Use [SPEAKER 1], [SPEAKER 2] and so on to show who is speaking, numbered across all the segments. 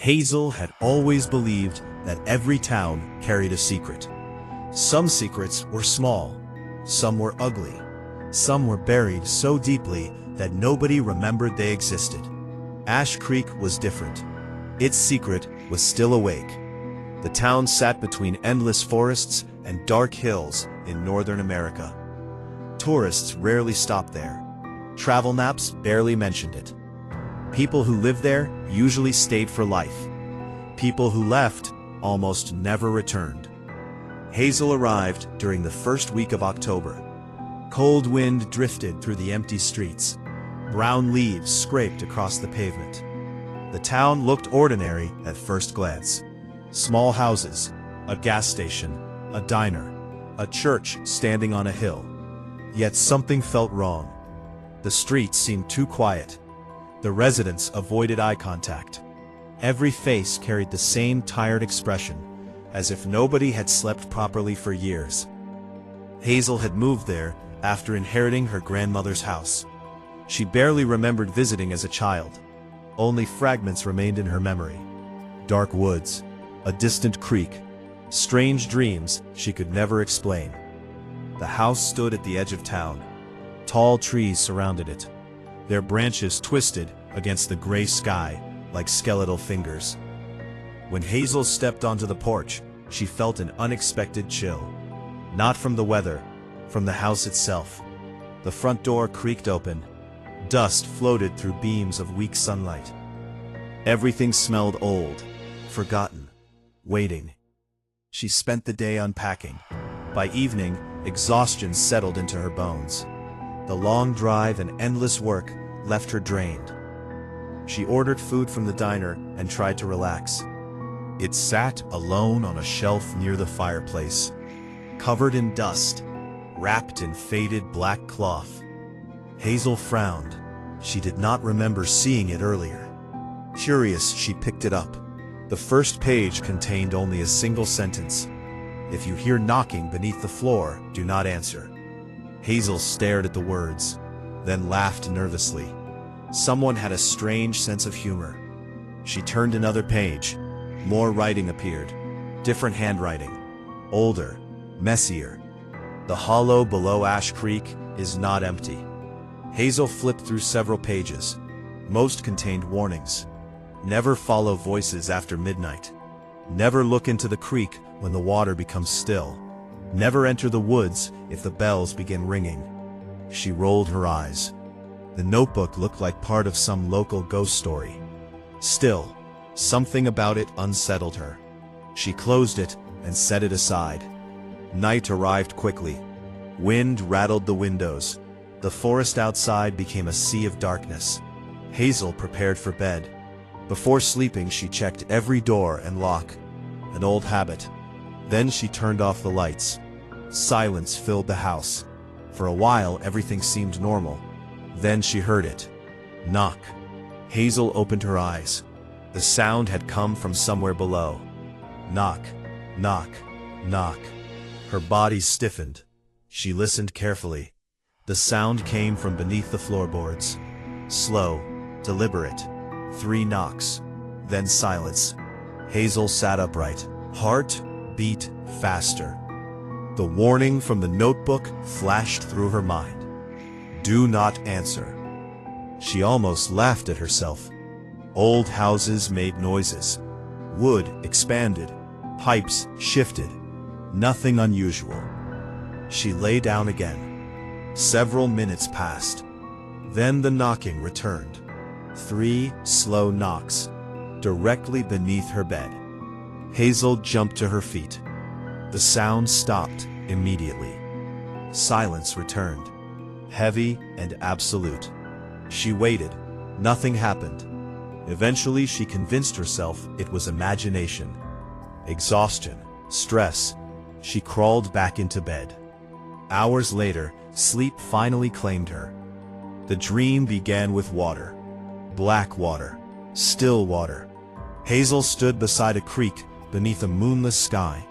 [SPEAKER 1] Hazel had always believed that every town carried a secret. Some secrets were small, some were ugly, some were buried so deeply that nobody remembered they existed. Ash Creek was different. Its secret was still awake. The town sat between endless forests and dark hills in northern America. Tourists rarely stopped there. Travel maps barely mentioned it. People who lived there usually stayed for life. People who left almost never returned. Hazel arrived during the first week of October. Cold wind drifted through the empty streets. Brown leaves scraped across the pavement. The town looked ordinary at first glance. Small houses, a gas station, a diner, a church standing on a hill. Yet something felt wrong. The streets seemed too quiet. The residents avoided eye contact. Every face carried the same tired expression, as if nobody had slept properly for years. Hazel had moved there after inheriting her grandmother's house. She barely remembered visiting as a child. Only fragments remained in her memory. Dark woods, a distant creek, strange dreams she could never explain. The house stood at the edge of town. Tall trees surrounded it, their branches twisted against the gray sky like skeletal fingers. When Hazel stepped onto the porch, she felt an unexpected chill. Not from the weather, from the house itself. The front door creaked open. Dust floated through beams of weak sunlight. Everything smelled old, forgotten, waiting. She spent the day unpacking. By evening, exhaustion settled into her bones. The long drive and endless work left her drained. She ordered food from the diner and tried to relax. It sat alone on a shelf near the fireplace, covered in dust, wrapped in faded black cloth. Hazel frowned. She did not remember seeing it earlier. Curious, she picked it up. The first page contained only a single sentence. "If you hear knocking beneath the floor, do not answer." Hazel stared at the words, then laughed nervously. Someone had a strange sense of humor. She turned another page. More writing appeared. Different handwriting. Older. Messier. The hollow below Ash Creek is not empty. Hazel flipped through several pages. Most contained warnings. Never follow voices after midnight. Never look into the creek when the water becomes still. Never enter the woods if the bells begin ringing. She rolled her eyes. The notebook looked like part of some local ghost story. Still, something about it unsettled her. She closed it and set it aside. Night arrived quickly. Wind rattled the windows. The forest outside became a sea of darkness. Hazel prepared for bed. Before sleeping, she checked every door and lock. An old habit. Then she turned off the lights. Silence filled the house. For a while, everything seemed normal. Then she heard it. Knock. Hazel opened her eyes. The sound had come from somewhere below. Knock, knock, knock. Her body stiffened. She listened carefully. The sound came from beneath the floorboards. Slow, deliberate. 3 knocks. Then silence. Hazel sat upright. Heart beat faster. The warning from the notebook flashed through her mind. Do not answer. She almost laughed at herself. Old houses made noises. Wood expanded. Pipes shifted. Nothing unusual. She lay down again. Several minutes passed. Then the knocking returned. 3 slow knocks, directly beneath her bed. Hazel jumped to her feet. The sound stopped immediately. Silence returned, heavy and absolute. She waited. Nothing happened. Eventually, she convinced herself it was imagination. Exhaustion, stress. She crawled back into bed. Hours later, sleep finally claimed her. The dream began with water. Black water. Still water. Hazel stood beside a creek beneath a moonless sky.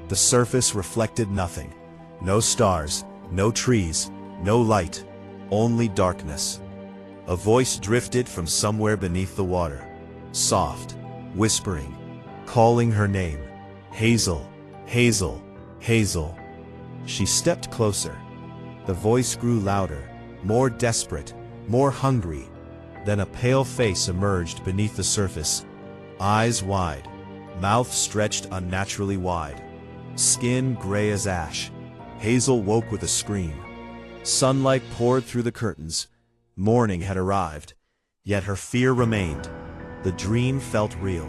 [SPEAKER 1] The surface reflected nothing. No stars, no trees, no light, only darkness. A voice drifted from somewhere beneath the water. Soft, whispering, calling her name. Hazel, Hazel, Hazel. She stepped closer. The voice grew louder, more desperate, more hungry. Then a pale face emerged beneath the surface. Eyes wide, mouth stretched unnaturally wide, skin gray as ash. Hazel woke with a scream. Sunlight poured through the curtains. Morning had arrived, yet her fear remained. The dream felt real,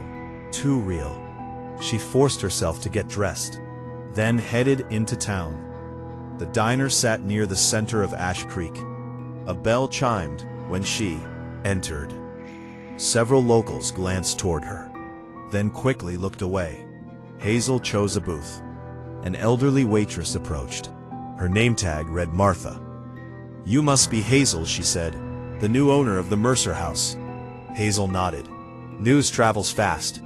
[SPEAKER 1] too real. She forced herself to get dressed, then headed into town. The diner sat near the center of Ash Creek. A bell chimed when she entered. Several locals glanced toward her, then quickly looked away. Hazel chose a booth. An elderly waitress approached. Her name tag read Martha. "You must be Hazel," she said, "the new owner of the Mercer House." Hazel nodded. "News travels fast."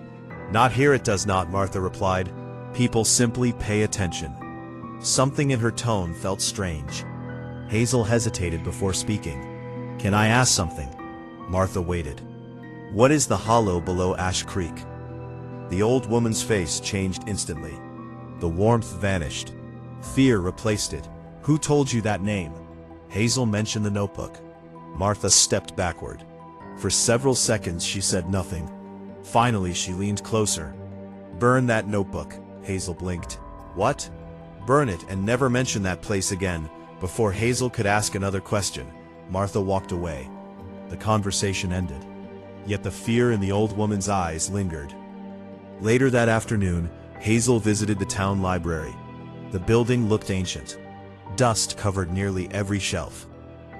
[SPEAKER 1] "Not here it does not," Martha replied. "People simply pay attention." Something in her tone felt strange. Hazel hesitated before speaking. "Can I ask something?" Martha waited. "What is the hollow below Ash Creek?" The old woman's face changed instantly. The warmth vanished. Fear replaced it. "Who told you that name?" Hazel mentioned the notebook. Martha stepped backward. For several seconds she said nothing. Finally she leaned closer. "Burn that notebook," Hazel blinked. "What?" "Burn it and never mention that place again." Before Hazel could ask another question, Martha walked away. The conversation ended. Yet the fear in the old woman's eyes lingered. Later that afternoon, Hazel visited the town library. The building looked ancient. Dust covered nearly every shelf.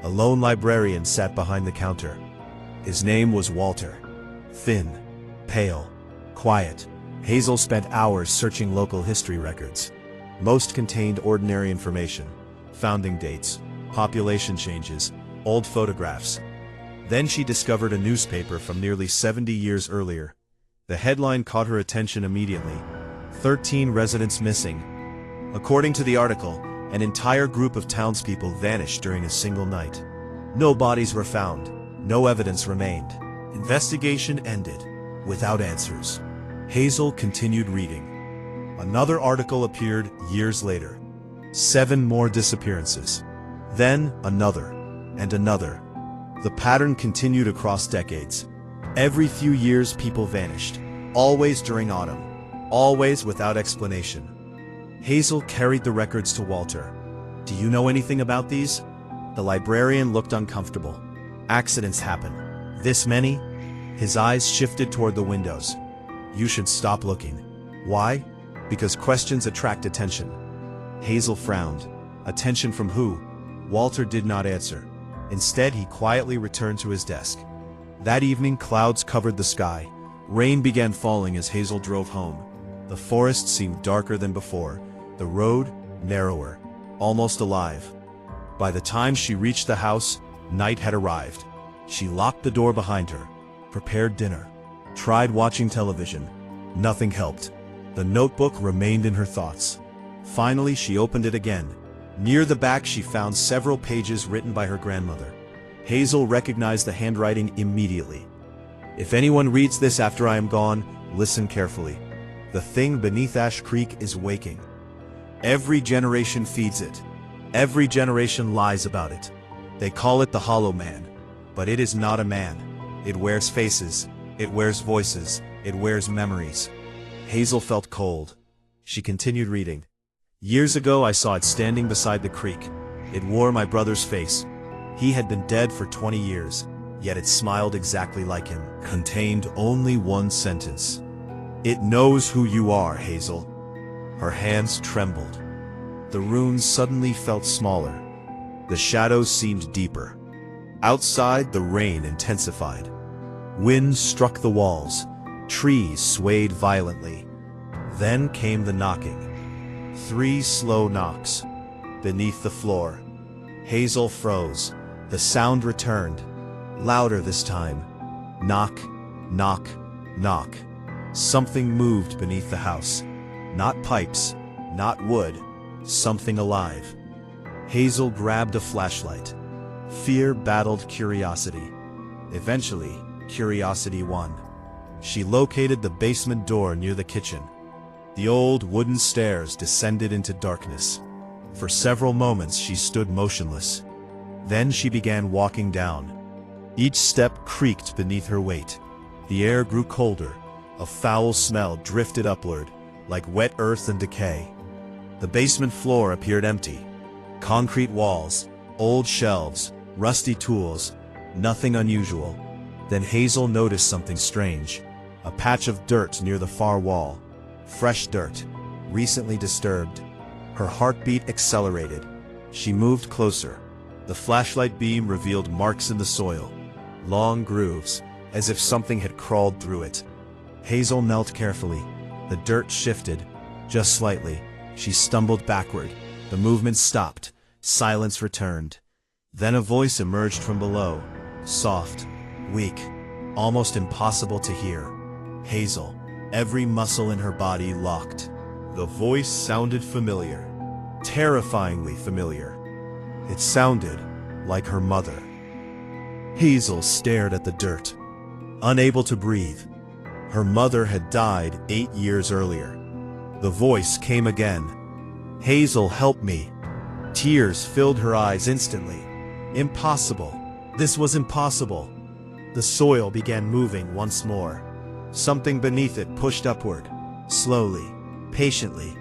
[SPEAKER 1] A lone librarian sat behind the counter. His name was Walter. Thin, pale, quiet. Hazel spent hours searching local history records. Most contained ordinary information: founding dates, population changes, old photographs. Then she discovered a newspaper from nearly 70 years earlier. The headline caught her attention immediately: 13 residents missing. According to the article, an entire group of townspeople vanished during a single night. No bodies were found. No evidence remained. Investigation ended, without answers. Hazel continued reading. Another article appeared years later. 7 more disappearances. Then another, and another. The pattern continued across decades. Every few years people vanished. Always during autumn. Always without explanation. Hazel carried the records to Walter. "Do you know anything about these?" The librarian looked uncomfortable. "Accidents happen. This many?" His eyes shifted toward the windows. "You should stop looking." "Why?" "Because questions attract attention." Hazel frowned. Attention from who? Walter did not answer. Instead, he quietly returned to his desk. That evening, clouds covered the sky. Rain began falling as Hazel drove home. The forest seemed darker than before. The road, narrower, almost alive. By the time she reached the house, night had arrived. She locked the door behind her, prepared dinner, tried watching television. Nothing helped. The notebook remained in her thoughts. Finally, she opened it again. Near the back, she found several pages written by her grandmother. Hazel recognized the handwriting immediately. "If anyone reads this after I am gone, listen carefully. The thing beneath Ash Creek is waking. Every generation feeds it. Every generation lies about it. They call it the Hollow Man. But it is not a man. It wears faces. It wears voices. It wears memories." Hazel felt cold. She continued reading. "Years ago I saw it standing beside the creek. It wore my brother's face. He had been dead for 20 years, yet it smiled exactly like him." Contained only one sentence. "It knows who you are, Hazel." Her hands trembled. The runes suddenly felt smaller. The shadows seemed deeper. Outside, the rain intensified. Wind struck the walls. Trees swayed violently. Then came the knocking. 3 slow knocks. Beneath the floor. Hazel froze. The sound returned. Louder this time. Knock, knock, knock. Something moved beneath the house. Not pipes, not wood. Something alive. Hazel grabbed a flashlight. Fear battled curiosity. Eventually, curiosity won. She located the basement door near the kitchen. The old wooden stairs descended into darkness. For several moments she stood motionless. Then she began walking down. Each step creaked beneath her weight. The air grew colder. A foul smell drifted upward, like wet earth and decay. The basement floor appeared empty. Concrete walls, old shelves, rusty tools, nothing unusual. Then Hazel noticed something strange. A patch of dirt near the far wall. Fresh dirt, recently disturbed. Her heartbeat accelerated. She moved closer. The flashlight beam revealed marks in the soil. Long grooves, as if something had crawled through it. Hazel knelt carefully. The dirt shifted, just slightly. She stumbled backward. The movement stopped. Silence returned. Then a voice emerged from below. Soft, weak, almost impossible to hear. Hazel, every muscle in her body locked. The voice sounded familiar. Terrifyingly familiar. It sounded like her mother. Hazel stared at the dirt, unable to breathe. Her mother had died 8 years earlier. The voice came again. Hazel, help me. Tears filled her eyes instantly. Impossible. This was impossible. The soil began moving once more. Something beneath it pushed upward. Slowly, patiently,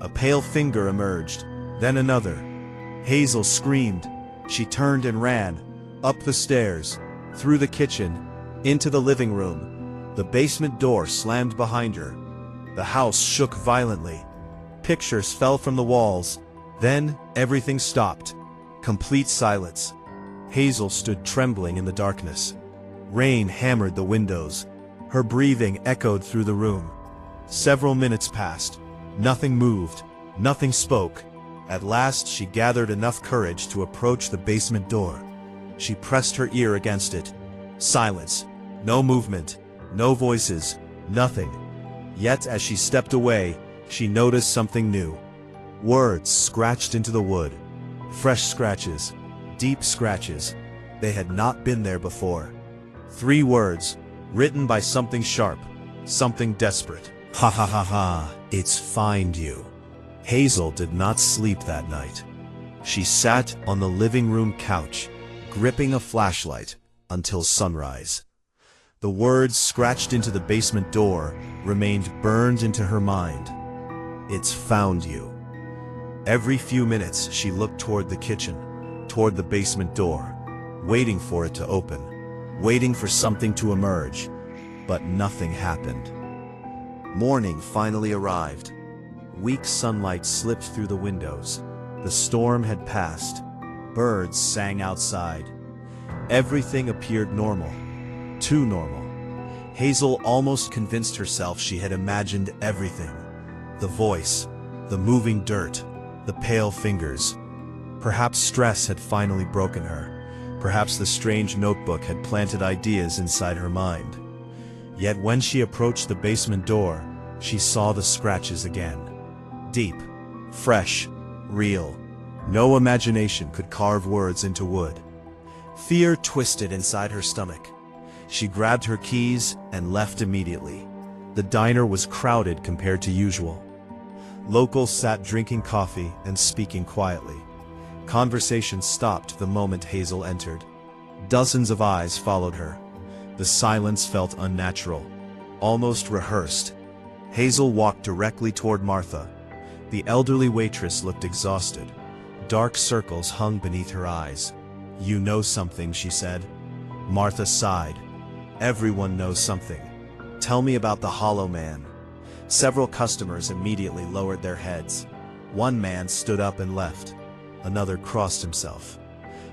[SPEAKER 1] a pale finger emerged, then another. Hazel screamed. She turned and ran, up the stairs, through the kitchen, into the living room. The basement door slammed behind her. The house shook violently. Pictures fell from the walls. Then everything stopped. Complete silence. Hazel stood trembling in the darkness. Rain hammered the windows. Her breathing echoed through the room. Several minutes passed. Nothing moved. Nothing spoke. At last she gathered enough courage to approach the basement door. She pressed her ear against it. Silence. No movement. No voices. Nothing. Yet as she stepped away, she noticed something new. Words scratched into the wood. Fresh scratches. Deep scratches. They had not been there before. 3 words, written by something sharp, something desperate. Ha ha ha ha, it's find you. Hazel did not sleep that night. She sat on the living room couch, gripping a flashlight, until sunrise. The words scratched into the basement door remained burned into her mind. It's found you. Every few minutes she looked toward the kitchen, toward the basement door, waiting for it to open, waiting for something to emerge, but nothing happened. Morning finally arrived. Weak sunlight slipped through the windows. The storm had passed. Birds sang outside. Everything appeared normal. Too normal. Hazel almost convinced herself she had imagined everything. The voice, the moving dirt, the pale fingers. Perhaps stress had finally broken her. Perhaps the strange notebook had planted ideas inside her mind. Yet when she approached the basement door, she saw the scratches again. Deep, fresh, real. No imagination could carve words into wood. Fear twisted inside her stomach. She grabbed her keys and left immediately. The diner was crowded compared to usual. Locals sat drinking coffee and speaking quietly. Conversation stopped the moment Hazel entered. Dozens of eyes followed her. The silence felt unnatural, almost rehearsed. Hazel walked directly toward Martha. The elderly waitress looked exhausted. Dark circles hung beneath her eyes. "You know something," she said. Martha sighed. "Everyone knows something. Tell me about the Hollow Man." Several customers immediately lowered their heads. One man stood up and left. Another crossed himself.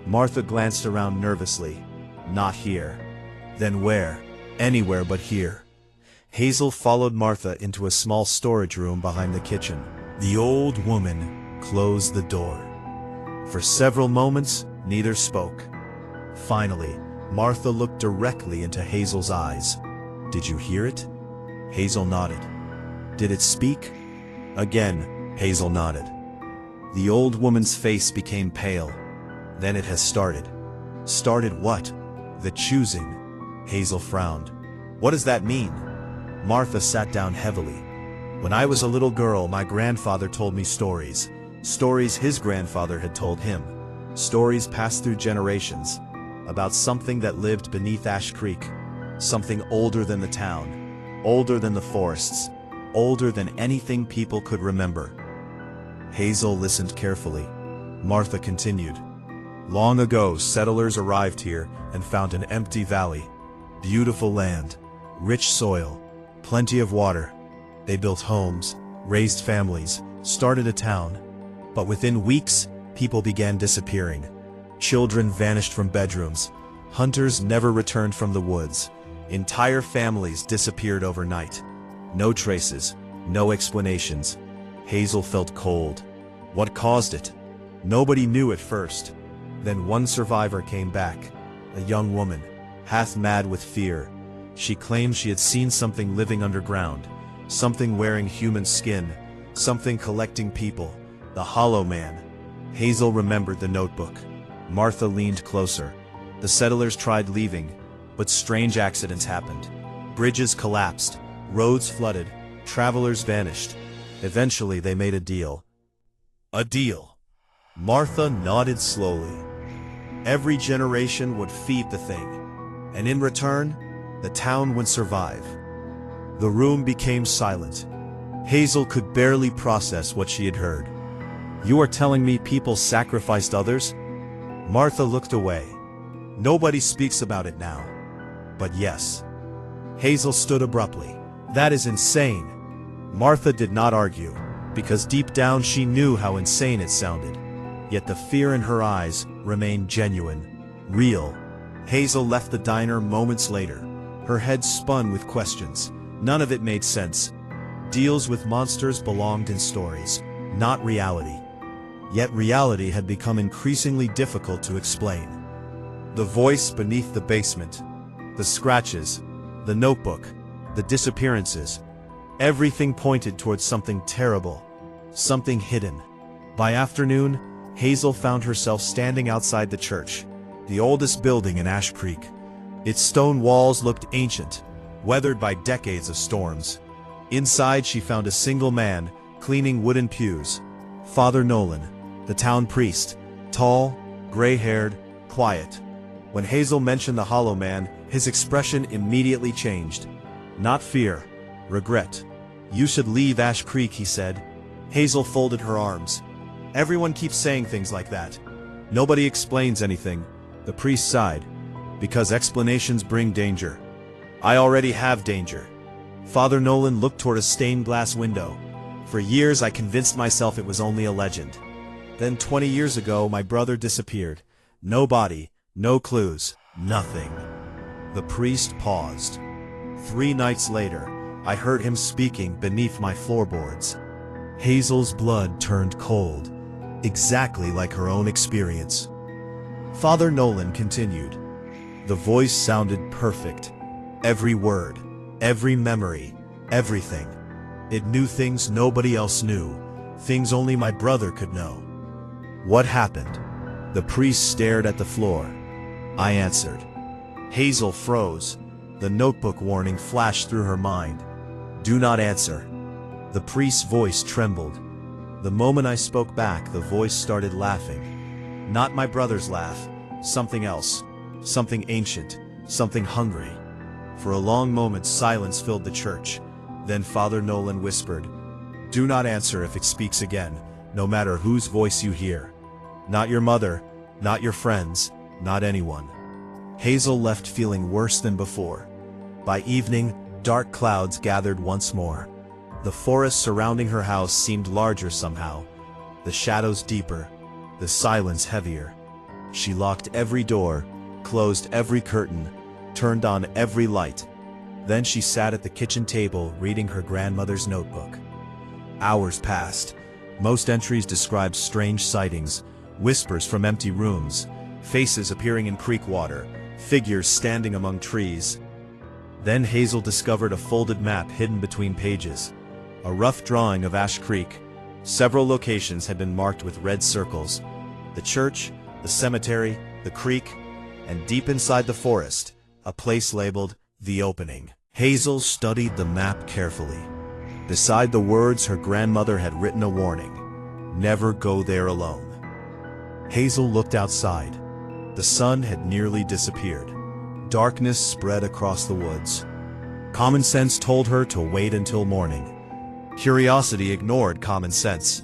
[SPEAKER 1] Martha glanced around nervously. Not here. Then where? Anywhere but here. Hazel followed Martha into a small storage room behind the kitchen. The old woman closed the door. For several moments, neither spoke. Finally, Martha looked directly into Hazel's eyes. "Did you hear it?" Hazel nodded. "Did it speak?" Again, Hazel nodded. The old woman's face became pale. "Then it has started." "Started what?" "The choosing." Hazel frowned. "What does that mean?" Martha sat down heavily. When I was a little girl, my grandfather told me stories. Stories his grandfather had told him. Stories passed through generations. About something that lived beneath Ash Creek. Something older than the town. Older than the forests. Older than anything people could remember. Hazel listened carefully. Martha continued. Long ago, settlers arrived here and found an empty valley. Beautiful land. Rich soil. Plenty of water. They built homes, raised families, started a town. But within weeks, people began disappearing. Children vanished from bedrooms. Hunters never returned from the woods. Entire families disappeared overnight. No traces, no explanations. Hazel felt cold. What caused it? Nobody knew at first. Then one survivor came back. A young woman, half mad with fear. She claimed she had seen something living underground. Something wearing human skin. Something collecting people. The Hollow Man. Hazel remembered the notebook. Martha leaned closer. The settlers tried leaving, but strange accidents happened. Bridges collapsed. Roads flooded. Travelers vanished. Eventually they made a deal. A deal. Martha nodded slowly. Every generation would feed the thing, and in return, the town would survive. The room became silent. Hazel could barely process what she had heard. You are telling me people sacrificed others? Martha looked away. Nobody speaks about it now. But yes. Hazel stood abruptly. That is insane. Martha did not argue, because deep down she knew how insane it sounded. Yet the fear in her eyes remained genuine, real. Hazel left the diner moments later. Her head spun with questions. None of it made sense. Deals with monsters belonged in stories, not reality. Yet reality had become increasingly difficult to explain. The voice beneath the basement, the scratches, the notebook, the disappearances, everything pointed towards something terrible, something hidden. By afternoon, Hazel found herself standing outside the church, the oldest building in Ash Creek. Its stone walls looked ancient, weathered by decades of storms. Inside she found a single man, cleaning wooden pews. Father Nolan, the town priest, tall, gray-haired, quiet. When Hazel mentioned the Hollow Man, his expression immediately changed. Not fear, regret. You should leave Ash Creek, he said. Hazel folded her arms. Everyone keeps saying things like that. Nobody explains anything. The priest sighed. Because explanations bring danger. I already have danger. Father Nolan looked toward a stained glass window. For years I convinced myself it was only a legend. Then 20 years ago my brother disappeared. No body, no clues, nothing. The priest paused. 3 nights later, I heard him speaking beneath my floorboards. Hazel's blood turned cold, exactly like her own experience. Father Nolan continued. The voice sounded perfect. Every word, every memory, everything. It knew things nobody else knew, things only my brother could know. What happened? The priest stared at the floor. I answered. Hazel froze. The notebook warning flashed through her mind. Do not answer. The priest's voice trembled. The moment I spoke back, the voice started laughing. Not my brother's laugh, something else. Something ancient, something hungry. For a long moment silence filled the church. Then Father Nolan whispered, do not answer if it speaks again, no matter whose voice you hear. Not your mother, not your friends, not anyone. Hazel left feeling worse than before. By evening, dark clouds gathered once more. The forest surrounding her house seemed larger somehow, the shadows deeper, the silence heavier. She locked every door, closed every curtain, turned on every light. Then she sat at the kitchen table reading her grandmother's notebook. Hours passed. Most entries described strange sightings, whispers from empty rooms, faces appearing in creek water, figures standing among trees. Then Hazel discovered a folded map hidden between pages. A rough drawing of Ash Creek. Several locations had been marked with red circles. The church, the cemetery, the creek, and deep inside the forest, a place labeled The Opening. Hazel studied the map carefully. Beside the words her grandmother had written a warning: never go there alone. Hazel looked outside. The sun had nearly disappeared. Darkness spread across the woods. Common sense told her to wait until morning. Curiosity ignored common sense.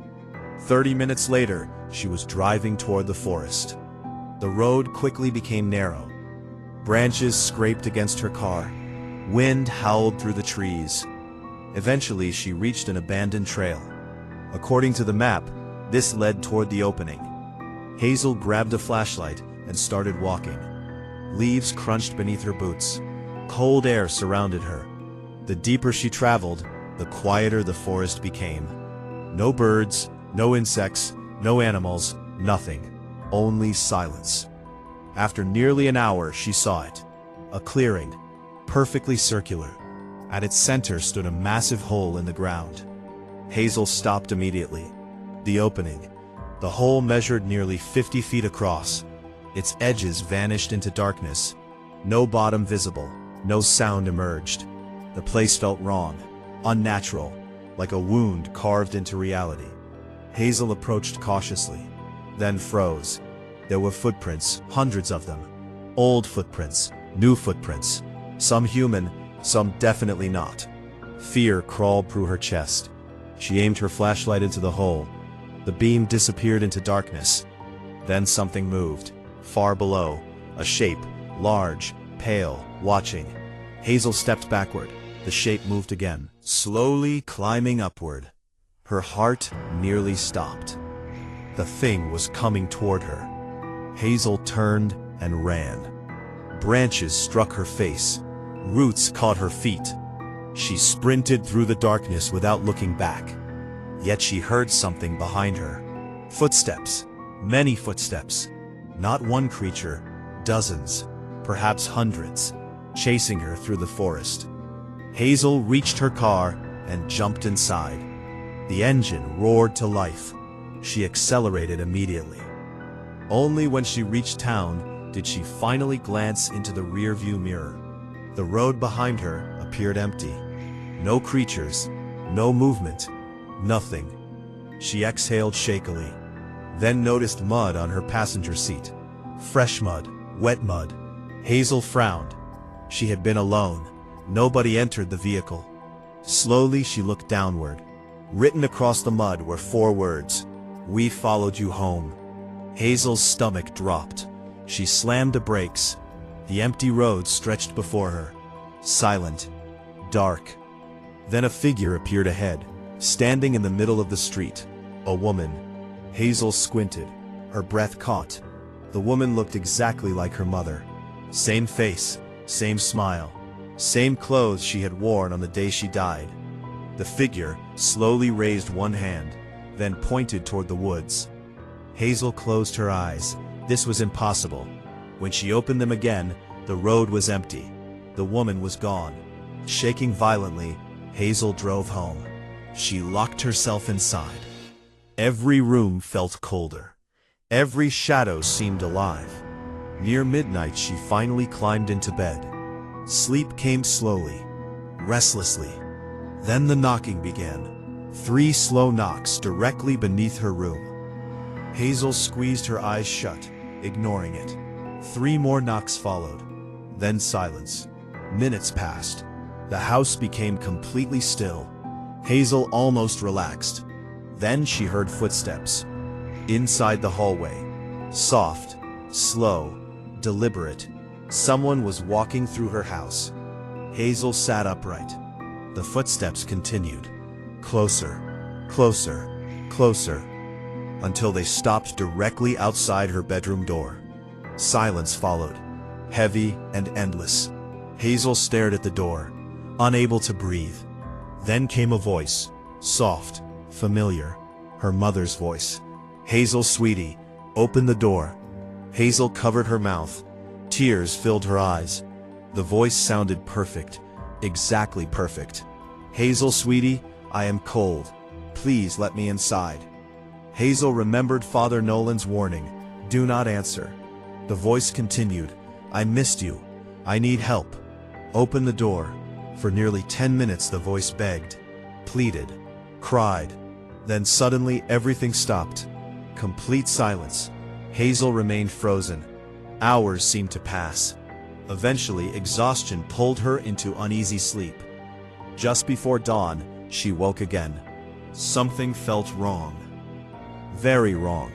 [SPEAKER 1] 30 minutes later, she was driving toward the forest. The road quickly became narrow. Branches scraped against her car. Wind howled through the trees. Eventually, she reached an abandoned trail. According to the map, this led toward the opening. Hazel grabbed a flashlight and started walking. Leaves crunched beneath her boots. Cold air surrounded her. The deeper she traveled, the quieter the forest became. No birds, no insects, no animals, nothing. Only silence. After nearly an hour, she saw it. A clearing, perfectly circular. At its center stood a massive hole in the ground. Hazel stopped immediately. The opening. The hole measured nearly 50 feet across. Its edges vanished into darkness. No bottom visible. No sound emerged. The place felt wrong, unnatural, like a wound carved into reality. Hazel approached cautiously, then froze. There were footprints, hundreds of them. Old footprints, new footprints. Some human, some definitely not. Fear crawled through her chest. She aimed her flashlight into the hole. The beam disappeared into darkness. Then something moved. Far below, a shape, large, pale, watching. Hazel stepped backward. The shape moved again, slowly climbing upward. Her heart nearly stopped. The thing was coming toward her. Hazel turned and ran. Branches struck her face. Roots caught her feet. She sprinted through the darkness without looking back. Yet she heard something behind her. Footsteps. Many footsteps. Not one creature, dozens, perhaps hundreds, chasing her through the forest. Hazel reached her car and jumped inside. The engine roared to life. She accelerated immediately. Only when she reached town did she finally glance into the rearview mirror. The road behind her appeared empty. No creatures, no movement, nothing. She exhaled shakily, then noticed mud on her passenger seat. Fresh mud, wet mud. Hazel frowned. She had been alone. Nobody entered the vehicle. Slowly she looked downward. Written across the mud were 4 words: "We followed you home." Hazel's stomach dropped. She slammed the brakes. The empty road stretched before her. Silent. Dark. Then a figure appeared ahead, standing in the middle of the street. A woman. Hazel squinted. Her breath caught. The woman looked exactly like her mother. Same face, same smile, same clothes she had worn on the day she died. The figure slowly raised one hand, then pointed toward the woods. Hazel closed her eyes. This was impossible. When she opened them again, the road was empty. The woman was gone. Shaking violently, Hazel drove home. She locked herself inside. Every room felt colder. Every shadow seemed alive. Near midnight, she finally climbed into bed. Sleep came slowly, restlessly. Then the knocking began. 3 slow knocks directly beneath her room. Hazel squeezed her eyes shut, ignoring it. 3 more knocks followed. Then silence. Minutes passed. The house became completely still. Hazel almost relaxed. Then she heard footsteps. Inside the hallway. Soft, slow, deliberate. Someone was walking through her house. Hazel sat upright. The footsteps continued. Closer, closer, closer, until they stopped directly outside her bedroom door. Silence followed, heavy and endless. Hazel stared at the door, unable to breathe. Then came a voice, soft, familiar, her mother's voice. "Hazel, sweetie, open the door." Hazel covered her mouth. Tears filled her eyes. The voice sounded perfect, exactly perfect. "Hazel, sweetie, I am cold. Please let me inside." Hazel remembered Father Nolan's warning, "Do not answer." The voice continued, "I missed you. I need help. Open the door." For nearly 10 minutes the voice begged, pleaded, cried. Then suddenly everything stopped. Complete silence. Hazel remained frozen. Hours seemed to pass. Eventually, exhaustion pulled her into uneasy sleep. Just before dawn, she woke again. Something felt wrong. Very wrong.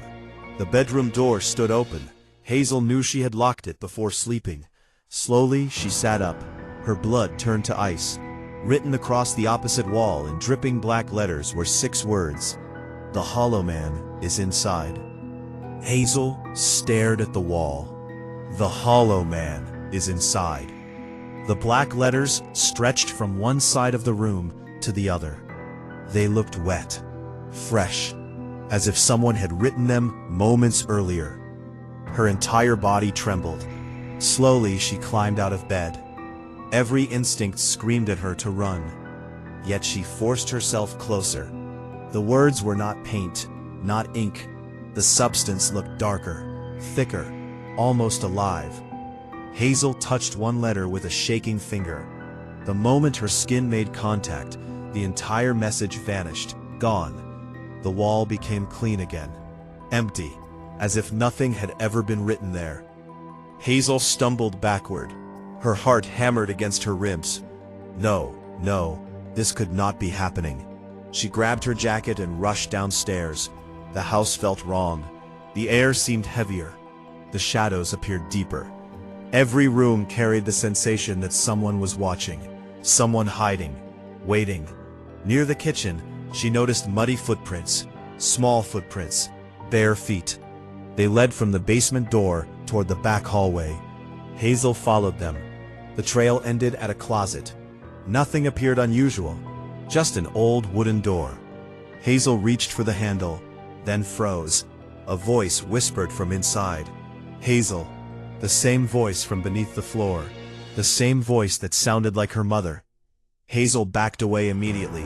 [SPEAKER 1] The bedroom door stood open. Hazel knew she had locked it before sleeping. Slowly, she sat up. Her blood turned to ice. Written across the opposite wall in dripping black letters were 6 words. The Hollow Man is inside. Hazel stared at the wall. The Hollow Man is inside. The black letters stretched from one side of the room to the other. They looked wet, fresh, as if someone had written them moments earlier. Her entire body trembled. Slowly, she climbed out of bed. Every instinct screamed at her to run. Yet she forced herself closer. The words were not paint, not ink. The substance looked darker, thicker, almost alive. Hazel touched one letter with a shaking finger. The moment her skin made contact, the entire message vanished, gone. The wall became clean again. Empty, as if nothing had ever been written there. Hazel stumbled backward. Her heart hammered against her ribs. No, this could not be happening. She grabbed her jacket and rushed downstairs. The house felt wrong. The air seemed heavier. The shadows appeared deeper. Every room carried the sensation that someone was watching, someone hiding, waiting. Near the kitchen, she noticed muddy footprints, small footprints, bare feet. They led from the basement door toward the back hallway. Hazel followed them. The trail ended at a closet. Nothing appeared unusual, just an old wooden door. Hazel reached for the handle, then froze. A voice whispered from inside. Hazel. The same voice from beneath the floor. The same voice that sounded like her mother. Hazel backed away immediately.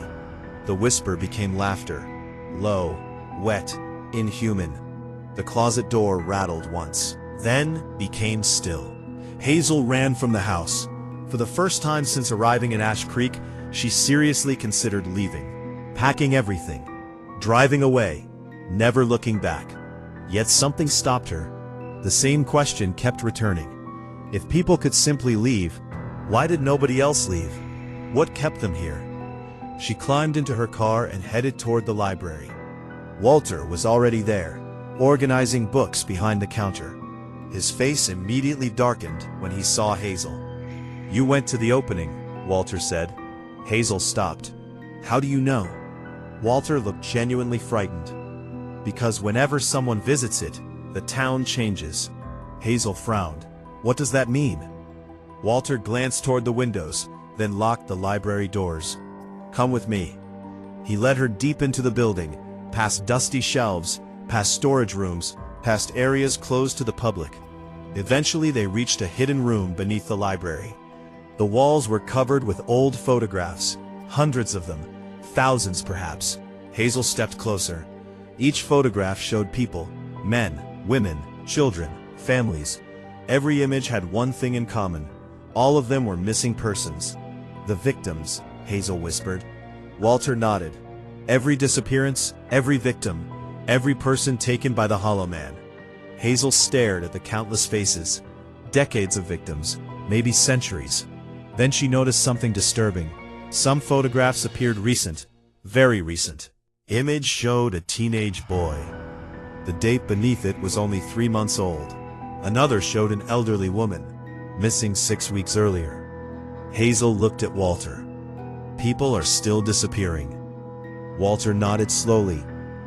[SPEAKER 1] The whisper became laughter. Low, wet, inhuman. The closet door rattled once, then became still. Hazel ran from the house. For the first time since arriving in Ash Creek, she seriously considered leaving. Packing everything. Driving away. Never looking back. Yet something stopped her. The same question kept returning. If people could simply leave, why did nobody else leave? What kept them here? She climbed into her car and headed toward the library. Walter was already there, organizing books behind the counter. His face immediately darkened when he saw Hazel. "You went to the opening," Walter said. Hazel stopped. "How do you know?" Walter looked genuinely frightened. "Because whenever someone visits it, the town changes." Hazel frowned. "What does that mean?" Walter glanced toward the windows, then locked the library doors. "Come with me." He led her deep into the building, past dusty shelves, past storage rooms, past areas closed to the public. Eventually they reached a hidden room beneath the library. The walls were covered with old photographs, hundreds of them, thousands perhaps. Hazel stepped closer. Each photograph showed people, men, women, children, families. Every image had one thing in common. All of them were missing persons. "The victims," Hazel whispered. Walter nodded. "Every disappearance, every victim, every person taken by the Hollow Man." Hazel stared at the countless faces. Decades of victims, maybe centuries. Then she noticed something disturbing. Some photographs appeared recent, very recent. Image showed a teenage boy. The date beneath it was only 3 months old. Another showed an elderly woman, missing 6 weeks earlier. Hazel looked at Walter. "People are still disappearing." Walter nodded slowly.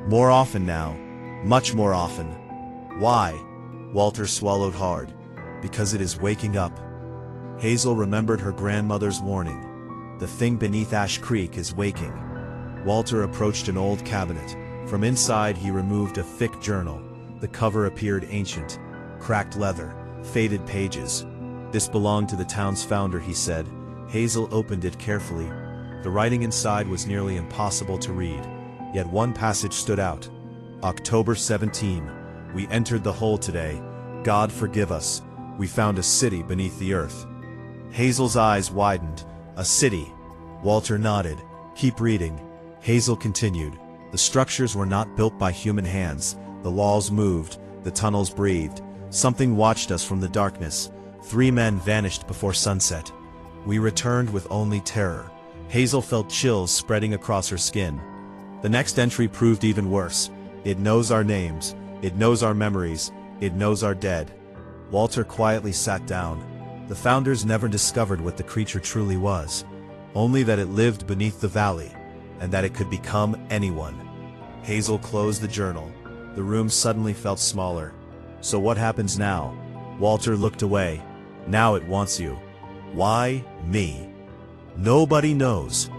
[SPEAKER 1] "More often now. Much more often." "Why?" Walter swallowed hard. "Because it is waking up." Hazel remembered her grandmother's warning. The thing beneath Ash Creek is waking. Walter approached an old cabinet. From inside he removed a thick journal. The cover appeared ancient. Cracked leather, faded pages. "This belonged to the town's founder," he said. Hazel opened it carefully. The writing inside was nearly impossible to read. Yet one passage stood out. "October 17. We entered the hole today. God forgive us. We found a city beneath the earth." Hazel's eyes widened. A city. Walter nodded. Keep reading. Hazel continued. The structures were not built by human hands. The walls moved. The tunnels breathed. Something watched us from the darkness. 3 men vanished before sunset. We returned with only terror. Hazel felt chills spreading across her skin. The next entry proved even worse. It knows our names. It knows our memories. It knows our dead. Walter quietly sat down. The founders never discovered what the creature truly was. Only that it lived beneath the valley, and that it could become anyone. Hazel closed the journal. The room suddenly felt smaller. So what happens now? Walter looked away. Now it wants you. Why me? Nobody knows.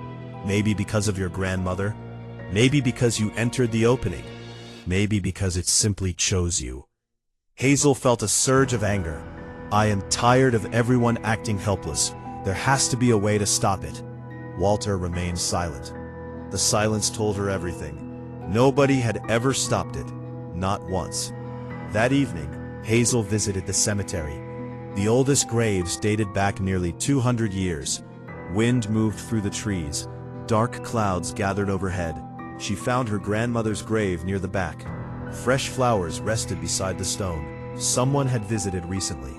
[SPEAKER 1] Maybe because of your grandmother. Maybe because you entered the opening. Maybe because it simply chose you. Hazel felt a surge of anger. I am tired of everyone acting helpless. There has to be a way to stop it. Walter remained silent. The silence told her everything. Nobody had ever stopped it. Not once. That evening, Hazel visited the cemetery. The oldest graves dated back nearly 200 years. Wind moved through the trees. Dark clouds gathered overhead. She found her grandmother's grave near the back. Fresh flowers rested beside the stone. Someone had visited recently.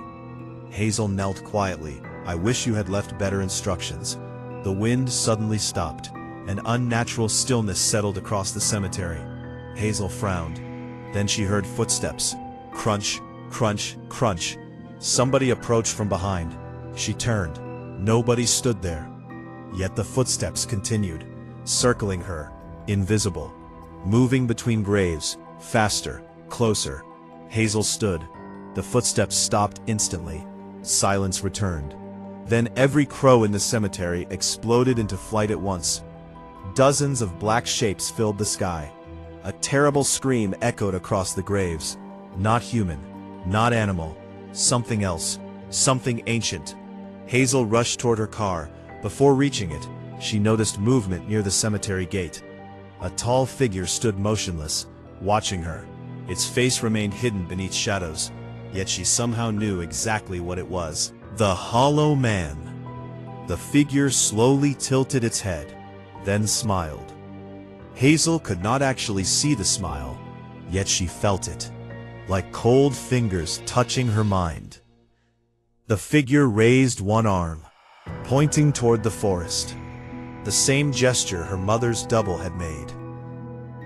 [SPEAKER 1] Hazel knelt quietly. I wish you had left better instructions. The wind suddenly stopped. An unnatural stillness settled across the cemetery. Hazel frowned. Then she heard footsteps. Crunch, crunch, crunch. Somebody approached from behind. She turned. Nobody stood there. Yet the footsteps continued, circling her, invisible, moving between graves, faster, closer. Hazel stood. The footsteps stopped instantly. Silence returned. Then every crow in the cemetery exploded into flight at once. Dozens of black shapes filled the sky. A terrible scream echoed across the graves. Not human, not animal, something else, something ancient. Hazel rushed toward her car. Before reaching it, she noticed movement near the cemetery gate. A tall figure stood motionless, watching her. Its face remained hidden beneath shadows, yet she somehow knew exactly what it was. The Hollow Man. The figure slowly tilted its head, then smiled. Hazel could not actually see the smile, yet she felt it, like cold fingers touching her mind. The figure raised one arm, pointing toward the forest. The same gesture her mother's double had made.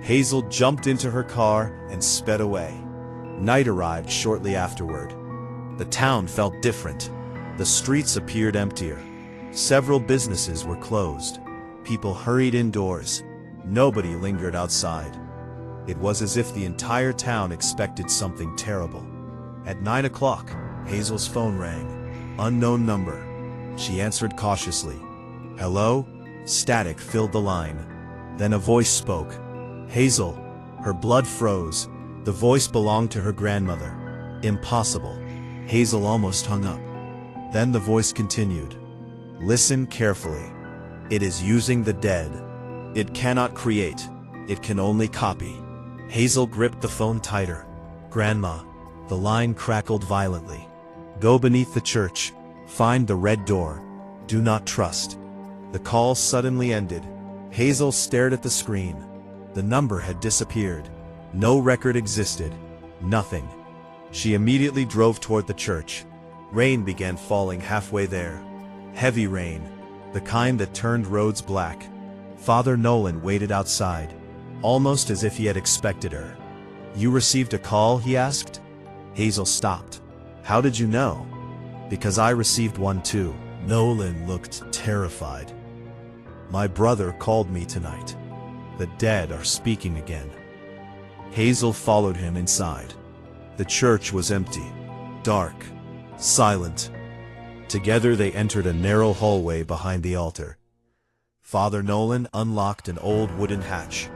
[SPEAKER 1] Hazel jumped into her car and sped away. Night arrived shortly afterward. The town felt different. The streets appeared emptier. Several businesses were closed. People hurried indoors. Nobody lingered outside. It was as if the entire town expected something terrible. At 9 o'clock, Hazel's phone rang. Unknown number. She answered cautiously. Hello? Static filled the line. Then a voice spoke. Hazel. Her blood froze. The voice belonged to her grandmother. Impossible. Hazel almost hung up. Then the voice continued. Listen carefully. It is using the dead. It cannot create. It can only copy. Hazel gripped the phone tighter. Grandma. The line crackled violently. Go beneath the church. Find the red door. Do not trust. The call suddenly ended. Hazel stared at the screen. The number had disappeared. No record existed. Nothing. She immediately drove toward the church. Rain began falling halfway there. Heavy rain, the kind that turned roads black. Father Nolan waited outside, almost as if he had expected her. You received a call, he asked. Hazel stopped. How did you know? Because I received one too. Nolan looked terrified. My brother called me tonight. The dead are speaking again. Hazel followed him inside. The church was empty, dark, silent. Together they entered a narrow hallway behind the altar. Father Nolan unlocked an old wooden hatch.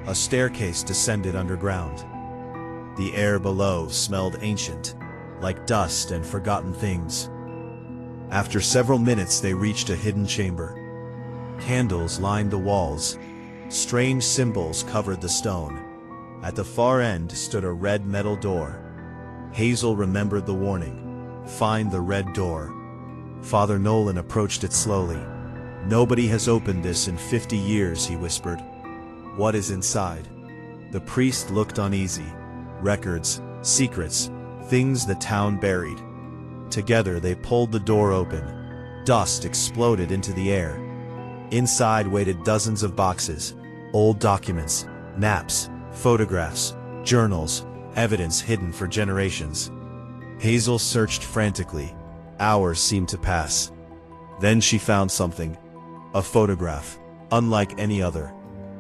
[SPEAKER 1] A staircase descended underground. The air below smelled ancient, like dust and forgotten things. After several minutes they reached a hidden chamber. Candles lined the walls. Strange symbols covered the stone. At the far end stood a red metal door. Hazel remembered the warning. Find the red door. Father Nolan approached it slowly. "Nobody has opened this in 50 years, he whispered. "What is inside?" The priest looked uneasy. Records, secrets, things the town buried. Together they pulled the door open. Dust exploded into the air. Inside waited dozens of boxes, old documents, maps, photographs, journals, evidence hidden for generations. Hazel searched frantically. Hours seemed to pass. Then she found something. A photograph, unlike any other.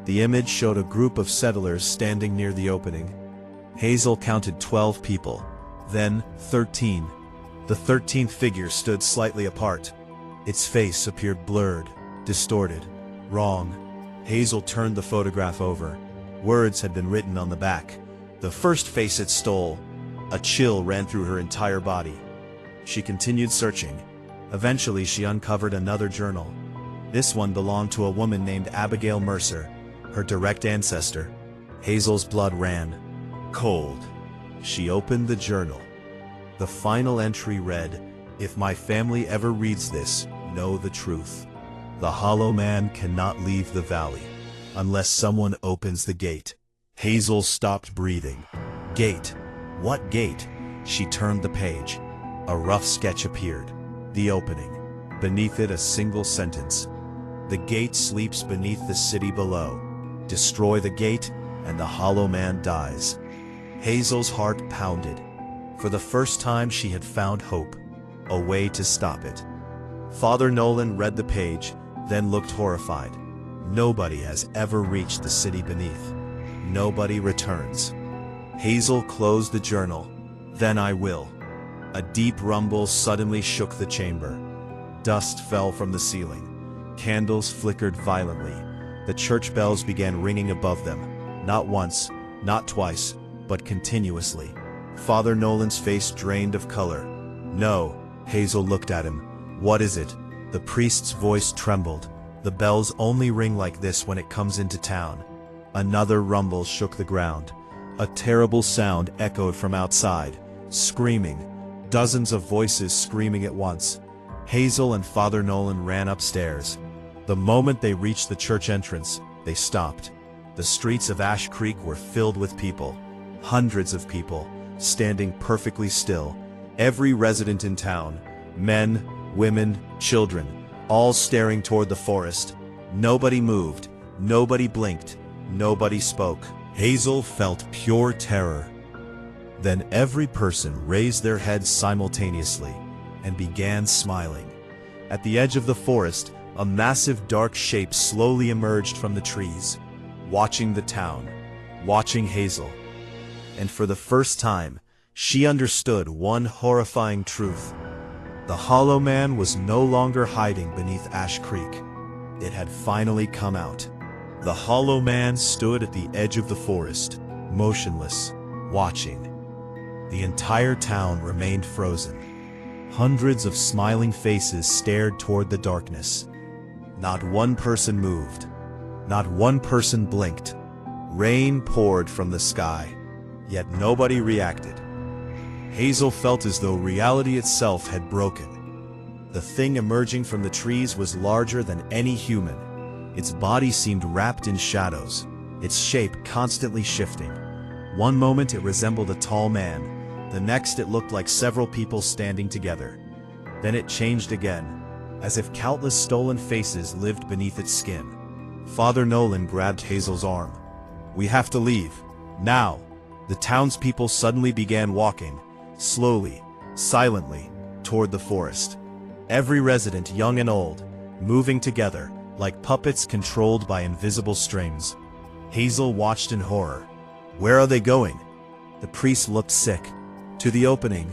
[SPEAKER 1] The image showed a group of settlers standing near the opening. Hazel counted 12 people, then 13. The 13th figure stood slightly apart. Its face appeared blurred, distorted, wrong. Hazel turned the photograph over. Words had been written on the back. The first face it stole. A chill ran through her entire body. She continued searching. Eventually she uncovered another journal. This one belonged to a woman named Abigail Mercer, her direct ancestor. Hazel's blood ran cold. She opened the journal. The final entry read, "If my family ever reads this, know the truth. The Hollow Man cannot leave the valley unless someone opens the gate." Hazel stopped breathing. Gate? What gate? She turned the page. A rough sketch appeared. The opening. Beneath it a single sentence. "The gate sleeps beneath the city below. Destroy the gate, and the Hollow Man dies." Hazel's heart pounded. For the first time she had found hope. A way to stop it. Father Nolan read the page, then looked horrified. Nobody has ever reached the city beneath. Nobody returns. Hazel closed the journal. "Then I will." A deep rumble suddenly shook the chamber. Dust fell from the ceiling. Candles flickered violently. The church bells began ringing above them. Not once, not twice, but continuously. Father Nolan's face drained of color. "No." Hazel looked at him. "What is it?" The priest's voice trembled. "The bells only ring like this when it comes into town." Another rumble shook the ground. A terrible sound echoed from outside. Screaming. Dozens of voices screaming at once. Hazel and Father Nolan ran upstairs. The moment they reached the church entrance, they stopped. The streets of Ash Creek were filled with people. Hundreds of people, standing perfectly still. Every resident in town, men, women, children, all staring toward the forest. Nobody moved, nobody blinked, nobody spoke. Hazel felt pure terror. Then every person raised their heads simultaneously and began smiling. At the edge of the forest, a massive dark shape slowly emerged from the trees, watching the town, watching Hazel. And for the first time, she understood one horrifying truth. The Hollow Man was no longer hiding beneath Ash Creek. It had finally come out. The Hollow Man stood at the edge of the forest, motionless, watching. The entire town remained frozen. Hundreds of smiling faces stared toward the darkness. Not one person moved. Not one person blinked. Rain poured from the sky, yet nobody reacted. Hazel felt as though reality itself had broken. The thing emerging from the trees was larger than any human. Its body seemed wrapped in shadows, its shape constantly shifting. One moment it resembled a tall man. The next it looked like several people standing together. Then it changed again, as if countless stolen faces lived beneath its skin. Father Nolan grabbed Hazel's arm. "We have to leave. Now." The townspeople suddenly began walking, slowly, silently, toward the forest. Every resident, young and old, moving together, like puppets controlled by invisible strings. Hazel watched in horror. Where are they going? The priest looked sick. To the opening.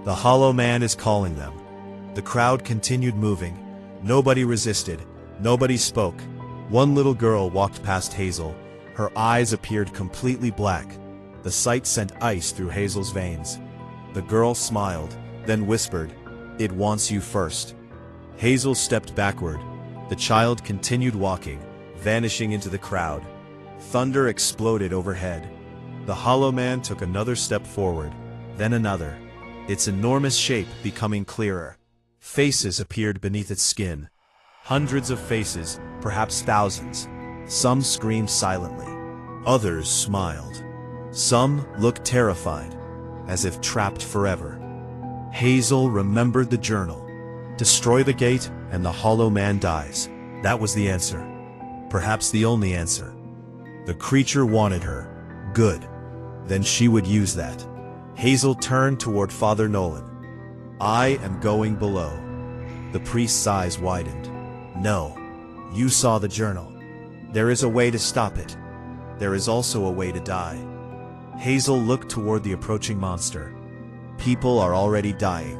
[SPEAKER 1] The Hollow Man is calling them. The crowd continued moving. Nobody resisted. Nobody spoke. One little girl walked past Hazel. Her eyes appeared completely black. The sight sent ice through Hazel's veins. The girl smiled, then whispered, "It wants you first." Hazel stepped backward. The child continued walking, vanishing into the crowd. Thunder exploded overhead. The Hollow Man took another step forward, then another, its enormous shape becoming clearer. Faces appeared beneath its skin. Hundreds of faces, perhaps thousands. Some screamed silently. Others smiled. Some looked terrified, as if trapped forever. Hazel remembered the journal. Destroy the gate, and the hollow man dies. That was the answer. Perhaps the only answer. The creature wanted her. Good. Then she would use that. Hazel turned toward Father Nolan. I am going below. The priest's eyes widened. No. You saw the journal. There is a way to stop it. There is also a way to die. Hazel looked toward the approaching monster. People are already dying.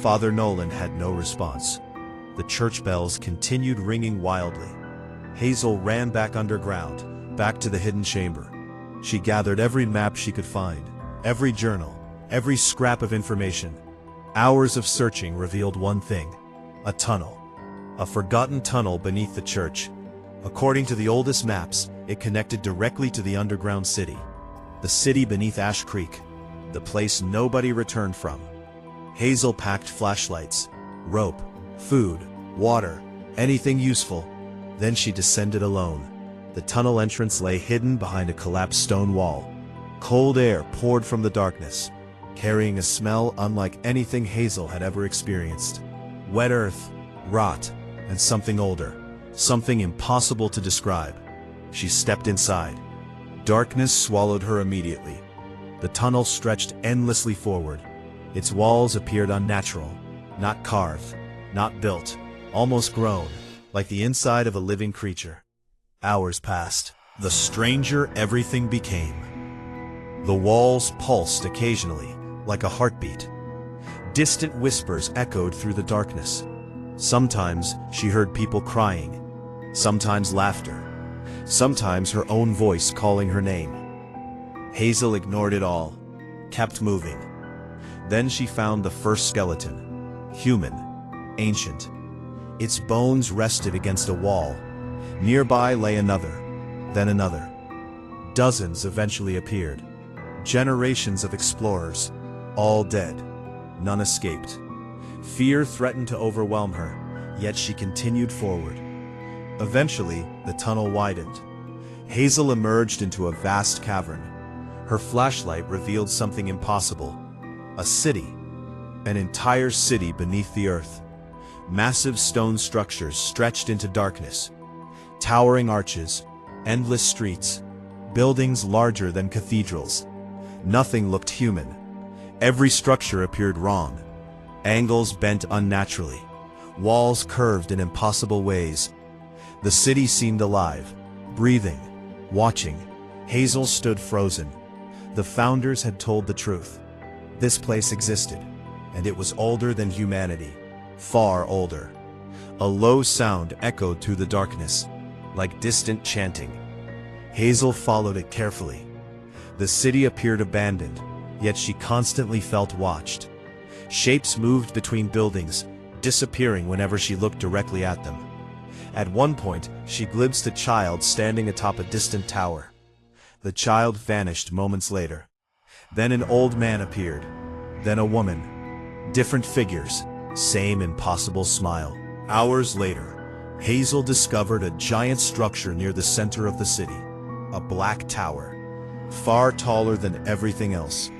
[SPEAKER 1] Father Nolan had no response. The church bells continued ringing wildly. Hazel ran back underground, back to the hidden chamber. She gathered every map she could find, every journal, every scrap of information. Hours of searching revealed one thing: a tunnel. A forgotten tunnel beneath the church. According to the oldest maps, it connected directly to the underground city. The city beneath Ash Creek. The place nobody returned from. Hazel packed flashlights, rope, food, water, anything useful. Then she descended alone. The tunnel entrance lay hidden behind a collapsed stone wall. Cold air poured from the darkness, carrying a smell unlike anything Hazel had ever experienced. Wet earth, rot, and something older, something impossible to describe. She stepped inside. Darkness swallowed her immediately. The tunnel stretched endlessly forward. Its walls appeared unnatural, not carved, not built, almost grown, like the inside of a living creature. Hours passed. The stranger everything became. The walls pulsed occasionally, like a heartbeat. Distant whispers echoed through the darkness. Sometimes she heard people crying, sometimes laughter, sometimes her own voice calling her name. Hazel ignored it all, kept moving. Then she found the first skeleton, human, ancient. Its bones rested against a wall. Nearby lay another, then another. Dozens eventually appeared. Generations of explorers, all dead. None escaped. Fear threatened to overwhelm her, yet she continued forward. Eventually, the tunnel widened. Hazel emerged into a vast cavern. Her flashlight revealed something impossible. A city. An entire city beneath the earth. Massive stone structures stretched into darkness. Towering arches, endless streets, buildings larger than cathedrals. Nothing looked human. Every structure appeared wrong. Angles bent unnaturally. Walls curved in impossible ways. The city seemed alive, breathing, watching. Hazel stood frozen. The founders had told the truth. This place existed, and it was older than humanity. Far older. A low sound echoed through the darkness, like distant chanting. Hazel followed it carefully. The city appeared abandoned, yet she constantly felt watched. Shapes moved between buildings, disappearing whenever she looked directly at them. At one point, she glimpsed a child standing atop a distant tower. The child vanished moments later. Then an old man appeared. Then a woman. Different figures, same impossible smile. Hours later, Hazel discovered a giant structure near the center of the city. A black tower, far taller than everything else.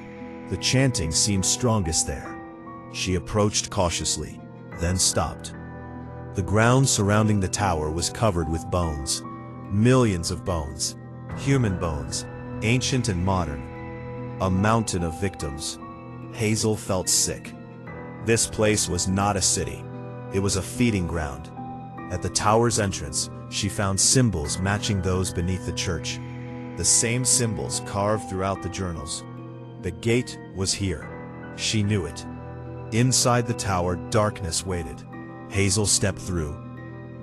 [SPEAKER 1] The chanting seemed strongest there. She approached cautiously, then stopped. The ground surrounding the tower was covered with bones. Millions of bones. Human bones, ancient and modern. A mountain of victims. Hazel felt sick. This place was not a city. It was a feeding ground. At the tower's entrance, she found symbols matching those beneath the church. The same symbols carved throughout the journals. The gate was here. She knew it. Inside the tower, darkness waited. Hazel stepped through.